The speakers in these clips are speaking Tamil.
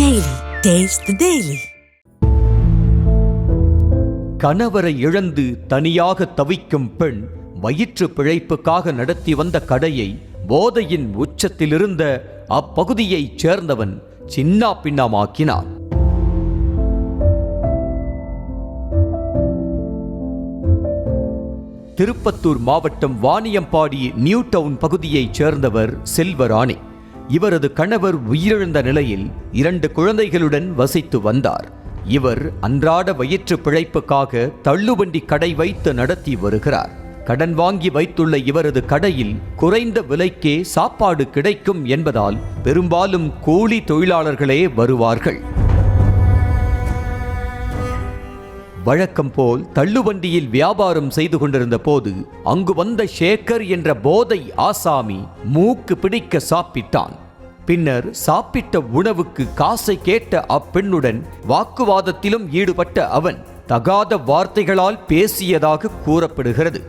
Daily. Taste the Daily. கணவரை இழந்து தனியாக தவிக்கும் பெண் வயிற்று பிழைப்புக்காக நடத்தி வந்த கடையை போதையின் உச்சத்திலிருந்த அப்பகுதியைச் சேர்ந்தவன் சின்னா பின்னமாக்கினான். திருப்பத்தூர் மாவட்டம் வாணியம்பாடி நியூ டவுன் பகுதியைச் சேர்ந்தவர் செல்வராணி. இவரது கணவர் உயிரிழந்த நிலையில் 2 குழந்தைகளுடன் வசித்து வந்தார். இவர் அன்றாட வயிற்று பிழைப்புக்காக தள்ளுவண்டி கடை வைத்து நடத்தி வருகிறார். கடன் வாங்கி வைத்துள்ள இவரது கடையில் குறைந்த விலைக்கே சாப்பாடு கிடைக்கும் என்பதால் பெரும்பாலும் கூலி தொழிலாளர்களே வருவார்கள். வழக்கம் போல் தள்ளுவண்டியில் வியாபாரம் செய்து கொண்டிருந்த போது அங்கு வந்த ஷேகர் என்ற போதை ஆசாமி மூக்கு பிடிக்க சாப்பிட்டான். பின்னர் சாப்பிட்ட உணவுக்கு காசை கேட்ட அப்பெண்ணுடன் வாக்குவாதத்திலும் ஈடுபட்ட அவன் தகாத வார்த்தைகளால் பேசியதாக கூறப்படுகிறது.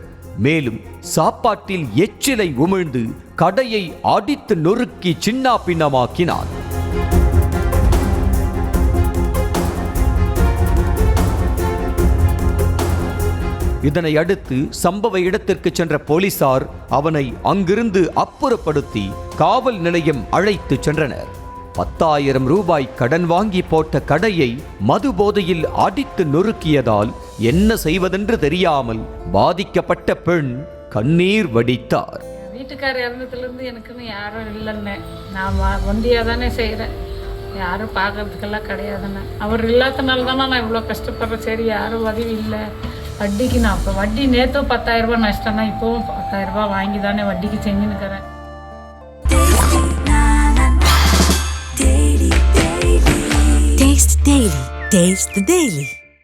மேலும் சாப்பாட்டில் எச்சிலை உமிழ்ந்து கடையை அடித்து நொறுக்கி சின்னா பின்னமாக்கினான். இதனை அடுத்து சம்பவ இடத்திற்கு சென்ற போலீசார் அவனை அங்கிருந்து அப்புறப்படுத்தி காவல் நிலையம் அழைத்து சென்றனர். 10,000 ரூபாய் கடன் வாங்கி போட்ட கடையை மது போதையில் அடித்து நொறுக்கியதால் என்ன செய்வதென்று தெரியாமல் பாதிக்கப்பட்ட பெண் கண்ணீர் வடித்தார். வீட்டுக்காரர் இறந்ததுலேருந்து எனக்குன்னு யாரும் இல்லைன்னு நான் ஒண்டியாக தானே செய்கிறேன். யாரும் பார்க்கறதுக்கெல்லாம் கிடையாதுன்னு அவர் இல்லாதனால தானே நான் இவ்வளோ கஷ்டப்படுறேன். சரி யாரும் உதவி இல்லை. வட்டிக்கு நான் இப்போ வட்டி நேற்றும் 10,000 ரூபாய் நஷ்டம்னா இப்போவும் 10,000 ரூபாய் வாங்கி தானே வட்டிக்கு செஞ்சுன்னுக்கிறேன். Taste the Daily. Taste the Daily.